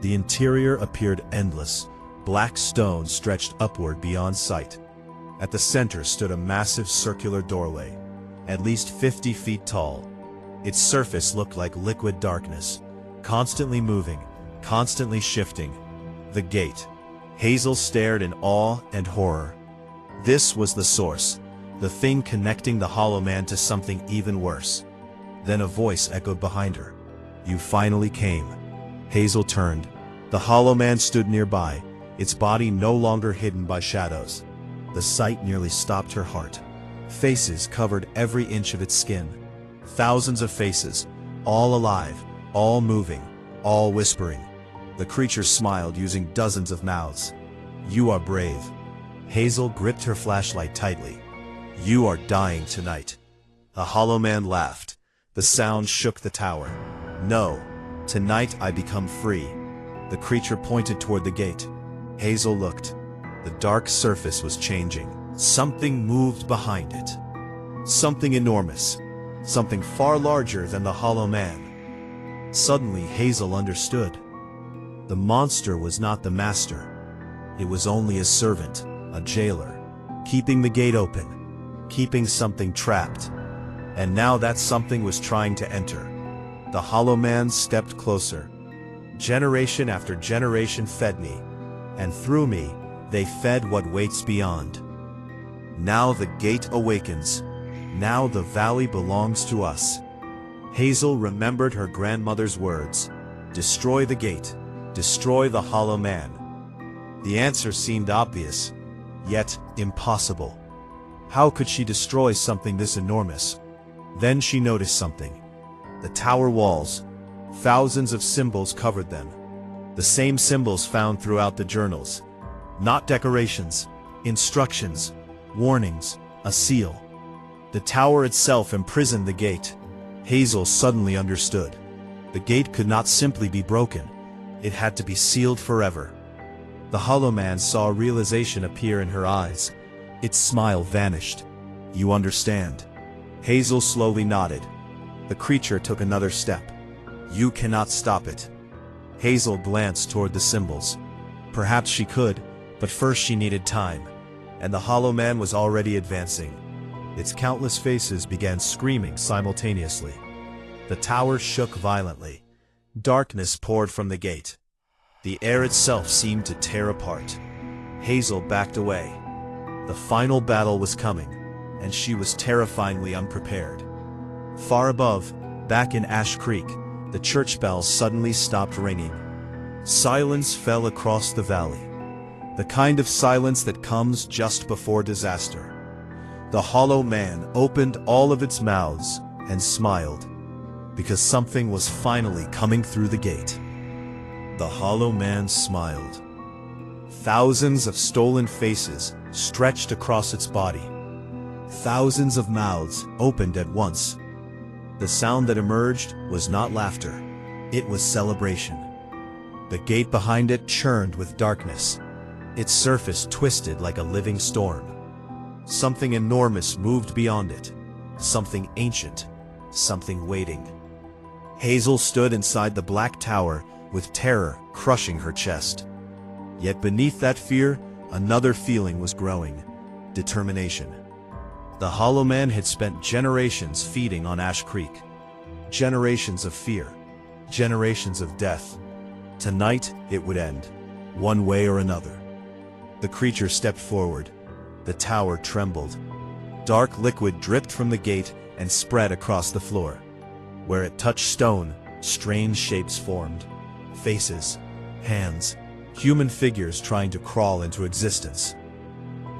[SPEAKER 1] The interior appeared endless. Black stone stretched upward beyond sight. At the center stood a massive circular doorway, at least 50 feet tall. Its surface looked like liquid darkness, constantly moving, constantly shifting. The gate. Hazel stared in awe and horror. This was the source, the thing connecting the Hollow Man to something even worse. Then a voice echoed behind her. You finally came. Hazel turned. The hollow man stood nearby, its body no longer hidden by shadows. The sight nearly stopped her heart. Faces covered every inch of its skin. Thousands of faces, all alive, all moving, all whispering. The creature smiled using dozens of mouths. "You are brave." Hazel gripped her flashlight tightly. "You are dying tonight." The hollow man laughed. The sound shook the tower. "No, tonight I become free." The creature pointed toward the gate. Hazel looked. The dark surface was changing. Something moved behind it. Something enormous. Something far larger than the hollow man. Suddenly Hazel understood. The monster was not the master. It was only a servant, a jailer, keeping the gate open, keeping something trapped. And now that something was trying to enter. The hollow man stepped closer. "Generation after generation fed me, and through me, they fed what waits beyond. Now the gate awakens. Now the valley belongs to us." Hazel remembered her grandmother's words. Destroy the gate. Destroy the hollow man. The answer seemed obvious, yet impossible. How could she destroy something this enormous? Then she noticed something. The tower walls. Thousands of symbols covered them. The same symbols found throughout the journals. Not decorations, instructions, warnings, a seal. The tower itself imprisoned the gate. Hazel suddenly understood. The gate could not simply be broken. It had to be sealed forever. The hollow man saw realization appear in her eyes. Its smile vanished. "You understand." Hazel slowly nodded. The creature took another step. "You cannot stop it." Hazel glanced toward the symbols. Perhaps she could, but first she needed time. And the hollow man was already advancing. Its countless faces began screaming simultaneously. The tower shook violently. Darkness poured from the gate. The air itself seemed to tear apart. Hazel backed away. The final battle was coming, and she was terrifyingly unprepared. Far above, back in Ash Creek, the church bells suddenly stopped ringing. Silence fell across the valley. The kind of silence that comes just before disaster. The hollow man opened all of its mouths and smiled, because something was finally coming through the gate. The hollow man smiled. Thousands of stolen faces stretched across its body. Thousands of mouths opened at once. The sound that emerged was not laughter. It was celebration. The gate behind it churned with darkness. Its surface twisted like a living storm. Something enormous moved beyond it. Something ancient. Something waiting. Hazel stood inside the black tower with terror crushing her chest. Yet beneath that fear, another feeling was growing. Determination. The hollow man had spent generations feeding on Ash Creek. Generations of fear. Generations of death. Tonight, it would end, one way or another. The creature stepped forward. The tower trembled. Dark liquid dripped from the gate and spread across the floor. Where it touched stone, strange shapes formed. Faces, hands, human figures trying to crawl into existence.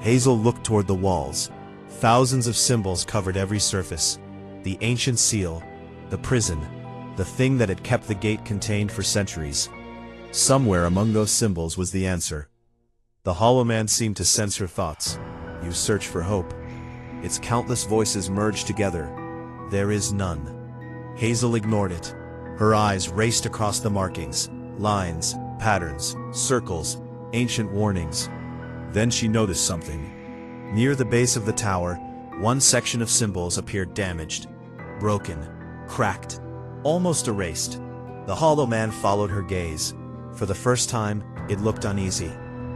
[SPEAKER 1] Hazel looked toward the walls. Thousands of symbols covered every surface. The ancient seal, the prison, the thing that had kept the gate contained for centuries. Somewhere among those symbols was the answer. The hollow man seemed to sense her thoughts. You search for hope. Its countless voices merged together. There is none. Hazel ignored it. Her eyes raced across the markings, lines, patterns, circles, ancient warnings. Then she noticed something. Near the base of the tower, one section of symbols appeared damaged, broken, cracked, almost erased. The hollow man followed her gaze. For the first time, it looked uneasy.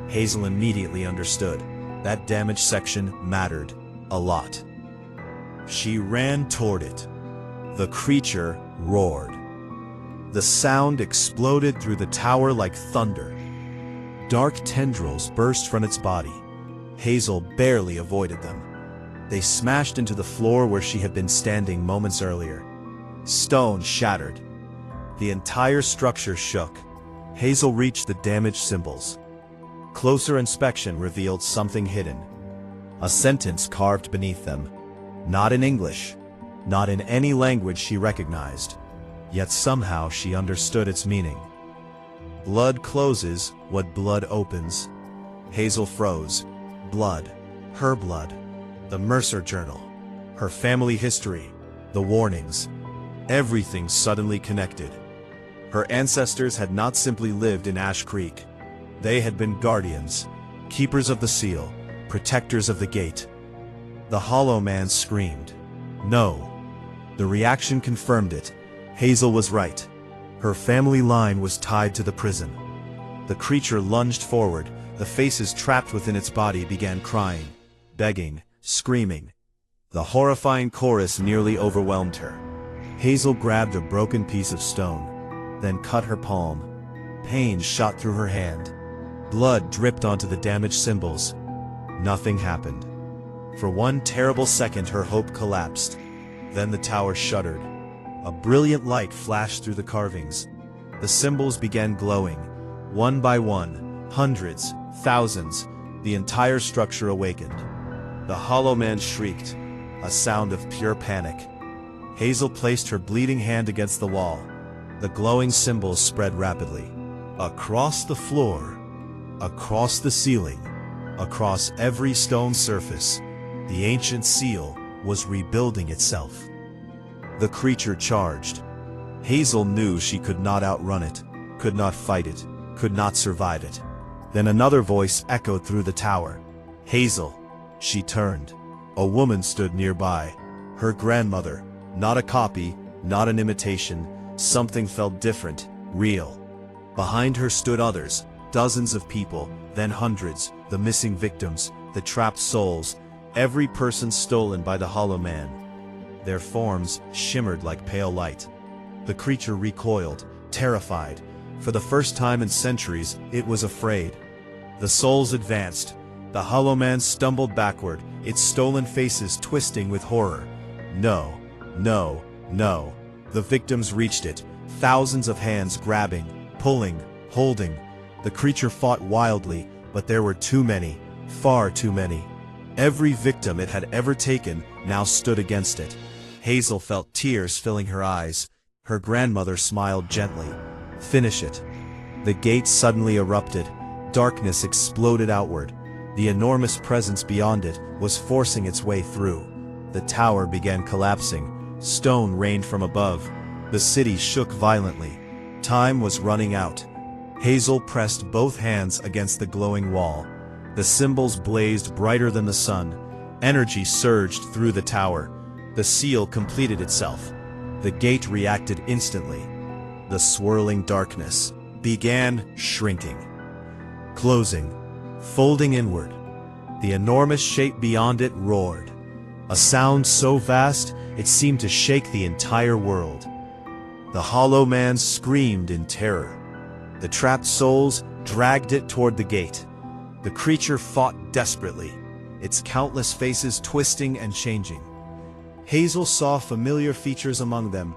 [SPEAKER 1] Hazel immediately understood. That damaged section mattered a lot. She ran toward it. The creature roared. The sound exploded through the tower like thunder. Dark tendrils burst from its body. Hazel barely avoided them. They smashed into the floor where she had been standing moments earlier. Stone shattered. The entire structure shook. Hazel reached the damaged symbols. Closer inspection revealed something hidden. A sentence carved beneath them. Not in English, not in any language she recognized, yet somehow she understood its meaning. Blood closes what blood opens. Hazel froze. Blood. Her blood. The Mercer Journal. Her family history. The warnings. Everything suddenly connected. Her ancestors had not simply lived in Ash Creek. They had been guardians, keepers of the seal, protectors of the gate. The Hollow Man screamed. No. The reaction confirmed it. Hazel was right. Her family line was tied to the prison. The creature lunged forward. The faces trapped within its body began crying, begging, screaming. The horrifying chorus nearly overwhelmed her. Hazel grabbed a broken piece of stone, then cut her palm. Pain shot through her hand. Blood dripped onto the damaged symbols. Nothing happened. For one terrible second her hope collapsed. Then the tower shuddered. A brilliant light flashed through the carvings. The symbols began glowing. One by one, hundreds, thousands, the entire structure awakened. The Hollow Man shrieked, a sound of pure panic. Hazel placed her bleeding hand against the wall. The glowing symbols spread rapidly. Across the floor, across the ceiling, across every stone surface, the ancient seal was rebuilding itself. The creature charged. Hazel knew she could not outrun it, could not fight it, could not survive it. Then another voice echoed through the tower. Hazel. She turned. A woman stood nearby. Her grandmother. Not a copy, not an imitation. Something felt different, real. Behind her stood others, dozens of people, then hundreds, the missing victims, the trapped souls, every person stolen by the Hollow Man. Their forms shimmered like pale light. The creature recoiled, terrified. For the first time in centuries, it was afraid. The souls advanced. The Hollow Man stumbled backward, its stolen faces twisting with horror. No, no, no. The victims reached it, thousands of hands grabbing, pulling, holding. The creature fought wildly, but there were too many, far too many. Every victim it had ever taken now stood against it. Hazel felt tears filling her eyes. Her grandmother smiled gently. Finish it. The gate suddenly erupted. Darkness exploded outward. The enormous presence beyond it was forcing its way through. The tower began collapsing. Stone rained from above. The city shook violently. Time was running out. Hazel pressed both hands against the glowing wall. The symbols blazed brighter than the sun. Energy surged through the tower. The seal completed itself. The gate reacted instantly. The swirling darkness began shrinking, closing, folding inward. The enormous shape beyond it roared. A sound so vast it seemed to shake the entire world. The Hollow Man screamed in terror. The trapped souls dragged it toward the gate. The creature fought desperately, its countless faces twisting and changing. Hazel saw familiar features among them.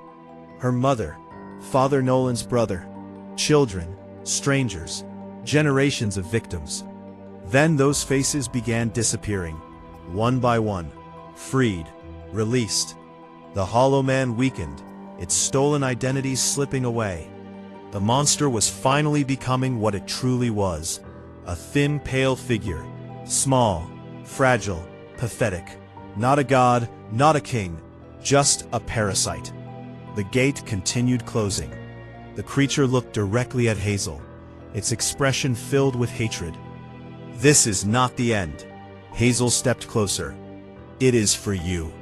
[SPEAKER 1] Her mother, Father Nolan's brother, children, strangers, generations of victims. Then those faces began disappearing, one by one, freed, released. The Hollow Man weakened, its stolen identities slipping away. The monster was finally becoming what it truly was, a thin, pale figure, small, fragile, pathetic. Not a god, not a king, just a parasite. The gate continued closing. The creature looked directly at Hazel, its expression filled with hatred. This is not the end. Hazel stepped closer. It is for you.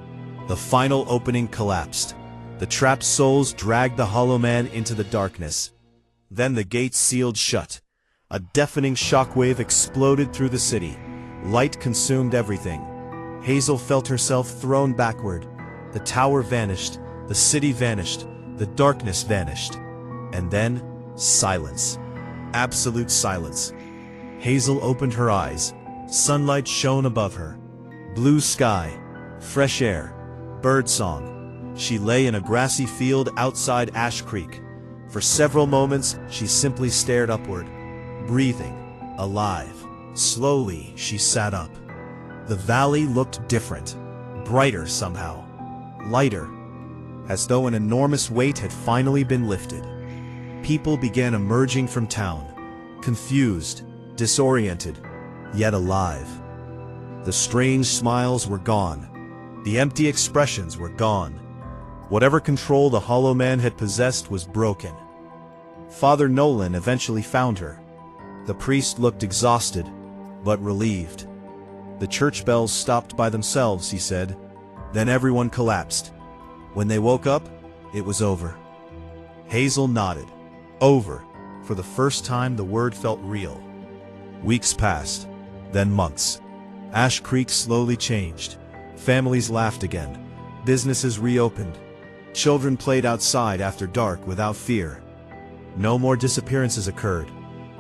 [SPEAKER 1] The final opening collapsed. The trapped souls dragged the Hollow Man into the darkness. Then the gate sealed shut. A deafening shockwave exploded through the city. Light consumed everything. Hazel felt herself thrown backward. The tower vanished, the city vanished, the darkness vanished. And then, silence. Absolute silence. Hazel opened her eyes. Sunlight shone above her. Blue sky, fresh air, birdsong. She lay in a grassy field outside Ash Creek. For several moments, she simply stared upward, breathing, alive. Slowly, she sat up. The valley looked different, brighter somehow, lighter, as though an enormous weight had finally been lifted. People began emerging from town, confused, disoriented, yet alive. The strange smiles were gone. The empty expressions were gone. Whatever control the Hollow Man had possessed was broken. Father Nolan eventually found her. The priest looked exhausted, but relieved. The church bells stopped by themselves, he said. Then everyone collapsed. When they woke up, it was over. Hazel nodded. Over. For the first time, the word felt real. Weeks passed, then months. Ash Creek slowly changed. Families laughed again. Businesses reopened. Children played outside after dark without fear. No more disappearances occurred.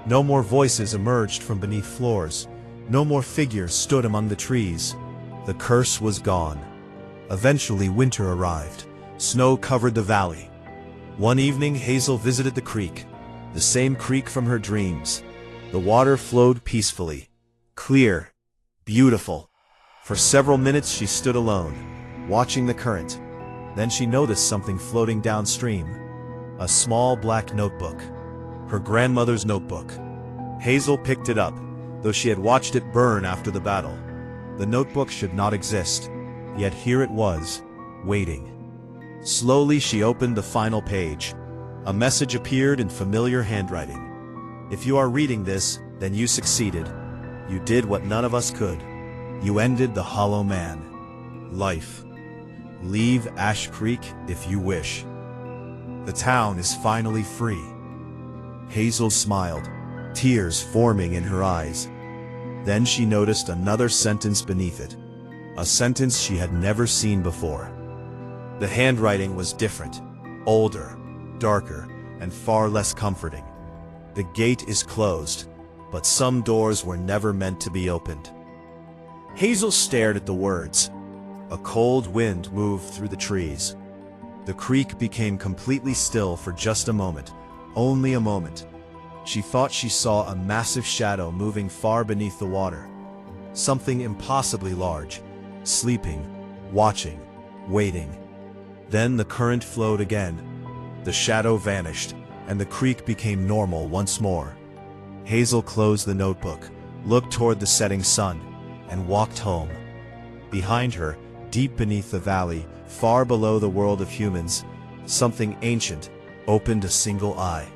[SPEAKER 1] No more voices emerged from beneath floors. No more figures stood among the trees. The curse was gone. Eventually winter arrived. Snow covered the valley. One evening Hazel visited the creek, the same creek from her dreams. The water flowed peacefully, clear, beautiful. For several minutes she stood alone, watching the current. Then she noticed something floating downstream. A small black notebook. Her grandmother's notebook. Hazel picked it up, though she had watched it burn after the battle. The notebook should not exist, yet here it was, waiting. Slowly she opened the final page. A message appeared in familiar handwriting. If you are reading this, then you succeeded. You did what none of us could. You ended the Hollow Man. Life. Leave Ash Creek if you wish. The town is finally free. Hazel smiled, tears forming in her eyes. Then she noticed another sentence beneath it. A sentence she had never seen before. The handwriting was different, older, darker, and far less comforting. The gate is closed, but some doors were never meant to be opened. Hazel stared at the words. A cold wind moved through the trees. The creek became completely still for just a moment, only a moment. She thought she saw a massive shadow moving far beneath the water. Something impossibly large, sleeping, watching, waiting. Then the current flowed again. The shadow vanished, and the creek became normal once more. Hazel closed the notebook, looked toward the setting sun, and walked home. Behind her, deep beneath the valley, far below the world of humans, something ancient opened a single eye.